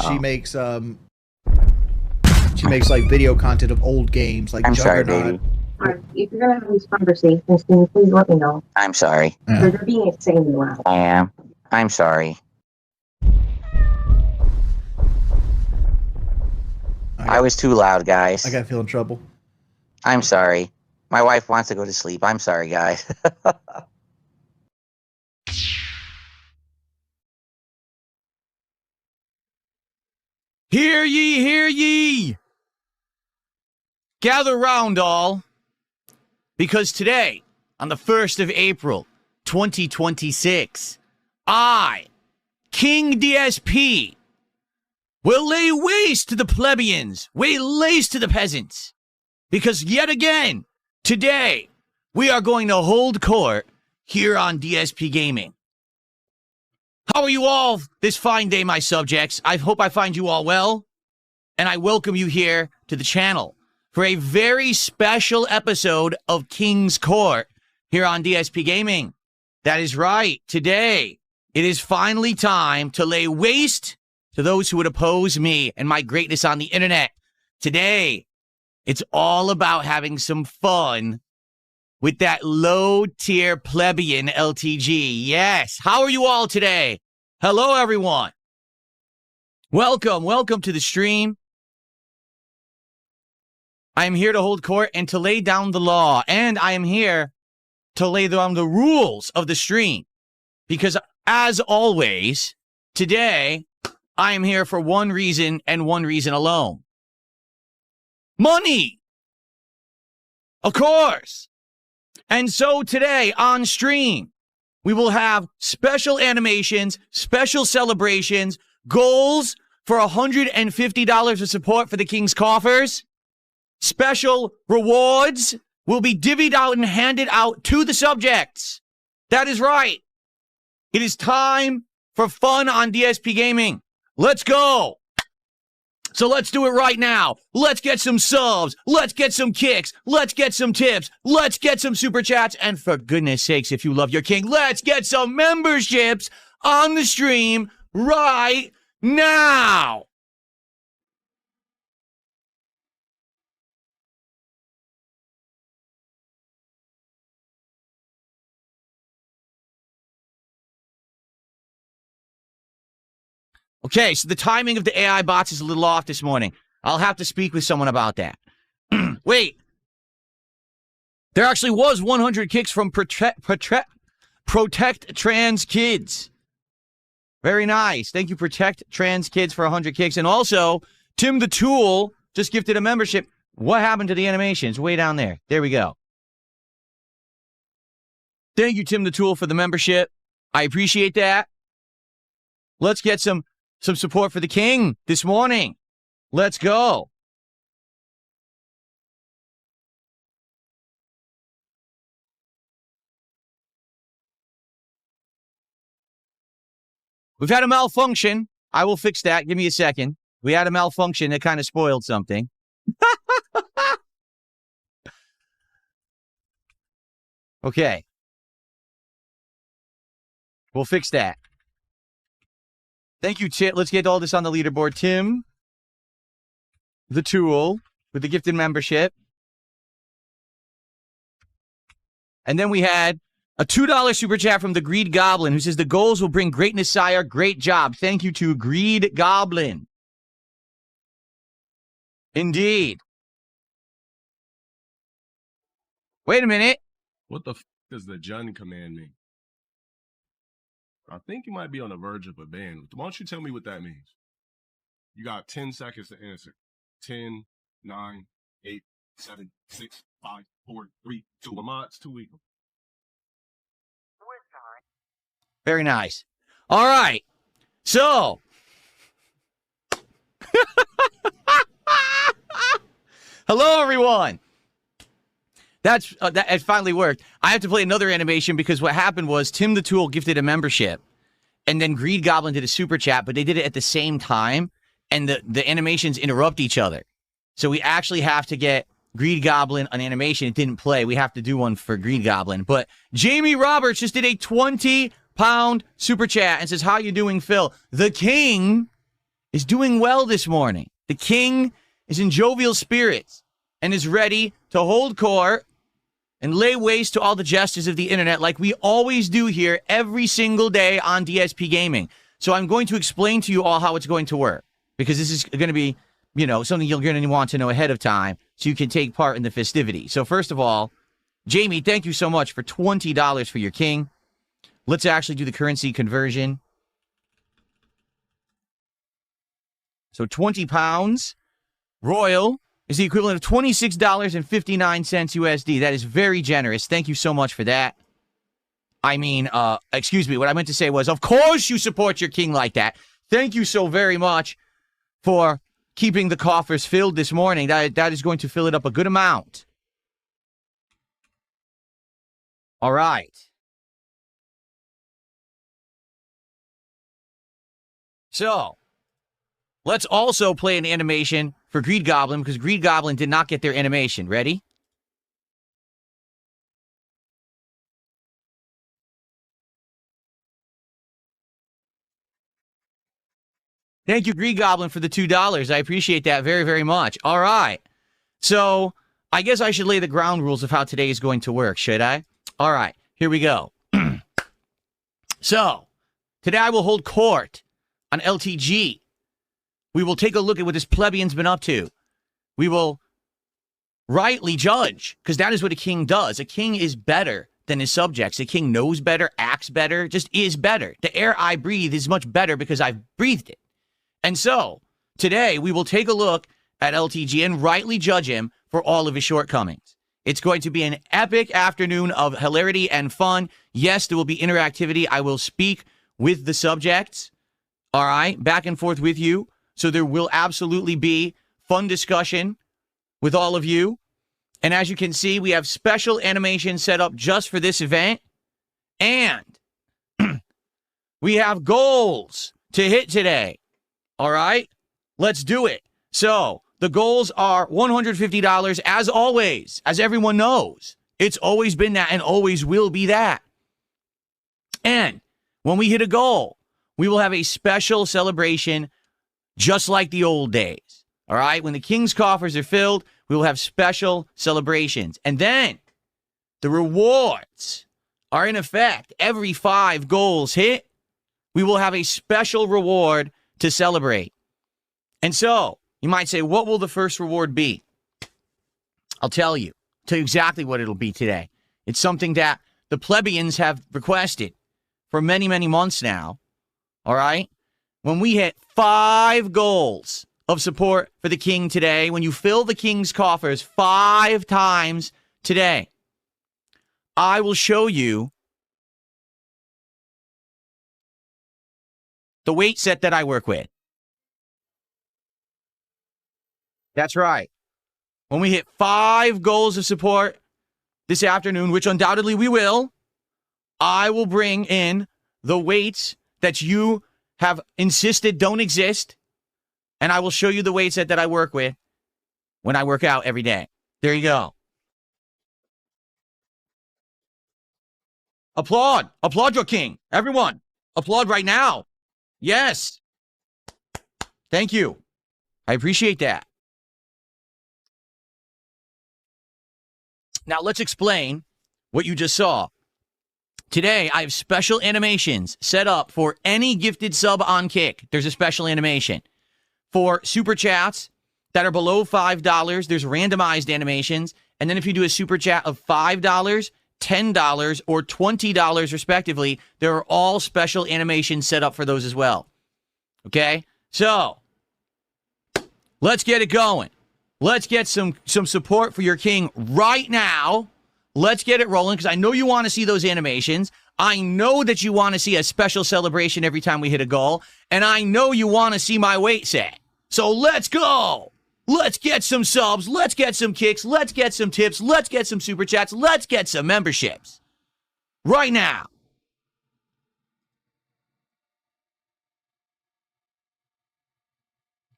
She makes like video content of old games, like I'm sorry, Juggernaut. baby. If you're gonna have these conversations, can you please let me know? I'm sorry. They're being insanely loud. I am. I'm sorry. I was too loud, guys. I gotta feel in trouble. I'm sorry. My wife wants to go to sleep. I'm sorry, guys. Hear ye, hear ye! Gather round, all, because today, on the 1st of April, 2026, I, King DSP, will lay waste to the plebeians, lay waste to the peasants, because yet again, today, we are going to hold court here on DSP Gaming. How are you all this fine day, my subjects? I hope I find you all well, and I welcome you here to the channel for a very special episode of King's Court here on DSP Gaming. That is right. Today, it is finally time to lay waste to those who would oppose me and my greatness on the internet. Today, it's all about having some fun with that low-tier plebeian LTG. Yes. How are you all today? Hello, everyone. Welcome to the stream. I am here to hold court and to lay down the law, and I am here to lay down the rules of the stream. Because, as always, today, I am here for one reason and one reason alone. Money! Of course! And so today, on stream, we will have special animations, special celebrations, goals for $150 of support for the King's Coffers. Special rewards will be divvied out and handed out to the subjects. That is right. It is time for fun on DSP Gaming. Let's go. So let's do it right now. Let's get some subs. Let's get some kicks. Let's get some tips. Let's get some super chats. And for goodness sakes, if you love your king, let's get some memberships on the stream right now. Okay, so the timing of the AI bots is a little off this morning. I'll have to speak with someone about that. Wait. There actually was 100 kicks from Protect Trans Kids. Very nice. Thank you, Protect Trans Kids, for 100 kicks. And also, Tim the Tool just gifted a membership. What happened to the animations? Way down there. There we go. Thank you, Tim the Tool, for the membership. I appreciate that. Let's get some support for the king this morning. Let's go. We've had a malfunction. I will fix that. Give me a second. We had a malfunction that kind of spoiled something. Okay. We'll fix that. Thank you, Chit. Let's get all this on the leaderboard. Tim, the Tool, with the gifted membership. And then we had a $2 super chat from the Greed Goblin, who says, the goals will bring greatness, sire. Great job. Thank you to Greed Goblin. Indeed. Wait a minute. What the f does the Jun command mean? I think you might be on the verge of a ban. Why don't you tell me what that means? You got 10 seconds to answer. 10, 9, 8, 7, 6, 5, 4, 3, 2. Lamont's too weak. Very nice. All right. So. Hello, everyone. That it finally worked. I have to play another animation because what happened was Tim the Tool gifted a membership, and then Greed Goblin did a super chat, but they did it at the same time, and the animations interrupt each other. So we actually have to get Greed Goblin an animation. It didn't play. We have to do one for Greed Goblin. But Jamie Roberts just did a 20-pound super chat and says, how you doing, Phil? The king is doing well this morning. The king is in jovial spirits and is ready to hold court and lay waste to all the jesters of the internet like we always do here every single day on DSP Gaming. So I'm going to explain to you all how it's going to work, because this is going to be, something you're going to want to know ahead of time so you can take part in the festivity. So first of all, Jamie, thank you so much for $20 for your king. Let's actually do the currency conversion. So 20 pounds royal is the equivalent of $26.59 USD. That is very generous. Thank you so much for that. I mean, excuse me, what I meant to say was, of course you support your king like that. Thank you so very much for keeping the coffers filled this morning. That is going to fill it up a good amount. All right. So, let's also play an animation for Greed Goblin, because Greed Goblin did not get their animation. Ready? Thank you, Greed Goblin, for the $2. I appreciate that very, very much. All right. So, I guess I should lay the ground rules of how today is going to work, should I? All right. Here we go. So, today I will hold court on LTG. We will take a look at what this plebeian's been up to. We will rightly judge, because that is what a king does. A king is better than his subjects. A king knows better, acts better, just is better. The air I breathe is much better because I've breathed it. And so, today we will take a look at LTG and rightly judge him for all of his shortcomings. It's going to be an epic afternoon of hilarity and fun. Yes, there will be interactivity. I will speak with the subjects, all right, back and forth with you. So there will absolutely be fun discussion with all of you. And as you can see, we have special animation set up just for this event. And we have goals to hit today. All right, let's do it. So the goals are $150 as always, as everyone knows. It's always been that and always will be that. And when we hit a goal, we will have a special celebration just like the old days. All right, when the king's coffers are filled, we will have special celebrations. And then the rewards are in effect. Every 5 goals hit, we will have a special reward to celebrate. And so, you might say, what will the first reward be? I'll tell you. Tell you exactly what it'll be today. It's something that the plebeians have requested for many, many months now. All right? When we hit 5 goals of support for the king today, when you fill the king's coffers 5 times today, I will show you the weight set that I work with. That's right. When we hit 5 goals of support this afternoon, which undoubtedly we will, I will bring in the weights that you have insisted don't exist, and I will show you the weight set that I work with when I work out every day. There you go. Applaud. Applaud your king. Everyone, applaud right now. Yes. Thank you. I appreciate that. Now let's explain what you just saw. Today, I have special animations set up for any gifted sub on Kick. There's a special animation. For super chats that are below $5, there's randomized animations. And then if you do a super chat of $5, $10, or $20 respectively, there are all special animations set up for those as well. Okay? So, let's get it going. Let's get some support for your king right now. Let's get it rolling, because I know you want to see those animations. I know that you want to see a special celebration every time we hit a goal. And I know you want to see my weight set. So let's go. Let's get some subs. Let's get some kicks. Let's get some tips. Let's get some super chats. Let's get some memberships. Right now.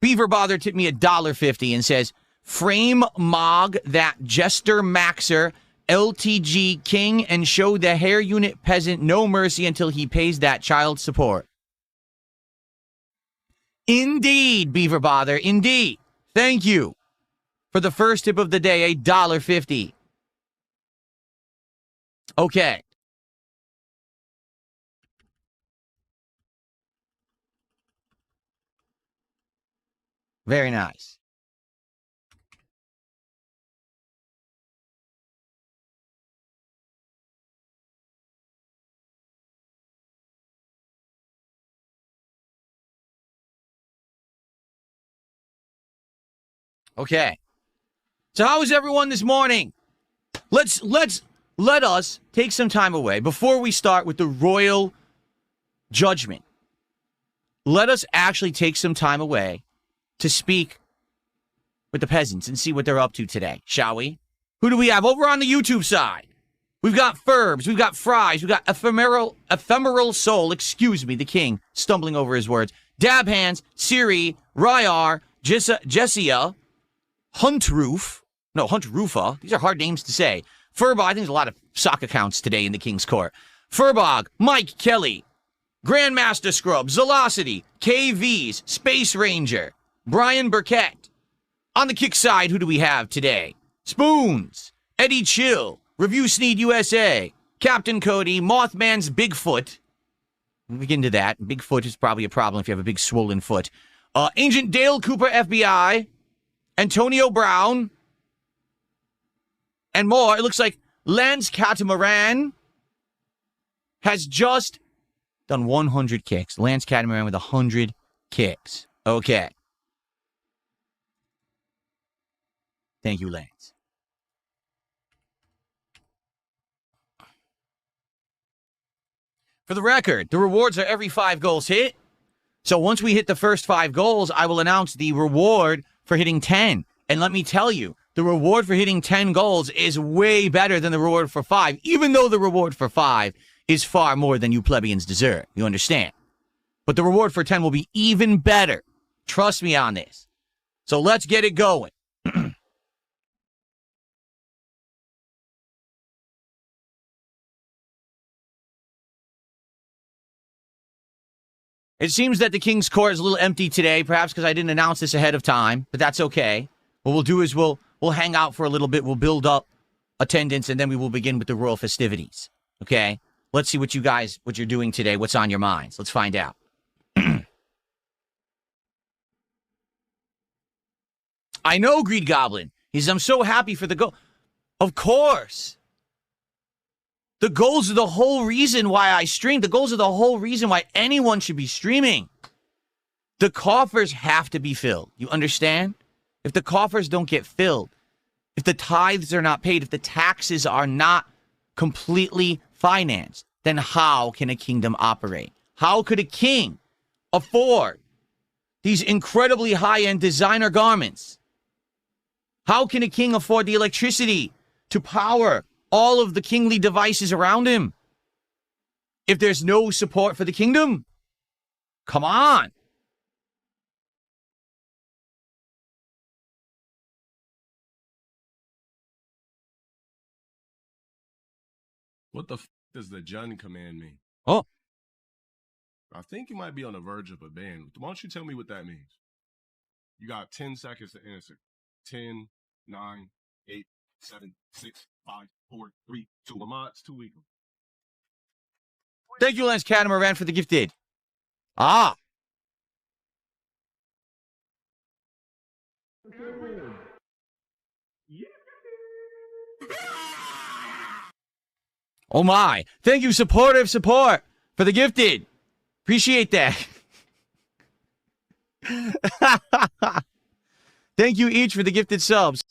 Beaver Bother tipped me $1.50 and says, frame Mog that Jester Maxer LTG King and show the hair unit peasant no mercy until he pays that child support. Indeed, Beaver Bother. Indeed. Thank you for the first tip of the day, $1.50. Okay. Very nice. Okay. So how is everyone this morning? Let us take some time away before we start with the royal judgment. Let us actually take some time away to speak with the peasants and see what they're up to today, shall we? Who do we have over on the YouTube side? We've got Ferbs, we've got Fries, we've got Ephemeral Soul, excuse me, the king, stumbling over his words. Dab Hands, Siri, Ryar, Jessia, Huntrufa. These are hard names to say. Furbog, I think there's a lot of sock accounts today in the King's Court. Furbog, Mike Kelly, Grandmaster Scrub, Zolocity, KVs, Space Ranger, Brian Burkett. On the kick side, who do we have today? Spoons, Eddie Chill, Review Sneed USA, Captain Cody, Mothman's Bigfoot. We'll get into that. Bigfoot is probably a problem if you have a big swollen foot. Agent Dale Cooper, FBI, Antonio Brown, and more. It looks like Lance Catamaran has just done 100 kicks. Lance Catamaran with 100 kicks. Okay. Thank you, Lance. For the record, the rewards are every 5 goals hit. So once we hit the first 5 goals, I will announce the reward for hitting 10. And let me tell you, the reward for hitting 10 goals is way better than the reward for 5, even though the reward for 5 is far more than you plebeians deserve. You understand? But the reward for 10 will be even better. Trust me on this. So let's get it going. It seems that the King's Court is a little empty today, perhaps because I didn't announce this ahead of time, but that's okay. What we'll do is we'll hang out for a little bit, we'll build up attendance, and then we will begin with the royal festivities. Okay? Let's see what you're doing today, what's on your minds. Let's find out. I know, Greed Goblin. He says, I'm so happy for the goal. Of course. The goals are the whole reason why I stream. The goals are the whole reason why anyone should be streaming. The coffers have to be filled. You understand? If the coffers don't get filled, if the tithes are not paid, if the taxes are not completely financed, then how can a kingdom operate? How could a king afford these incredibly high-end designer garments? How can a king afford the electricity to power all of the kingly devices around him if there's no support for the kingdom? Come on. What the does the Jun command mean? Oh. I think you might be on the verge of a ban. Why don't you tell me what that means? You got 10 seconds to answer. 10, 9, 8, 7, 6, 5, 4, 3, 2. It's too weak. Thank you, Lance Catamaran, for the gifted. Ah. Oh my. Thank you, supportive support, for the gifted. Appreciate that. Thank you each for the gifted subs.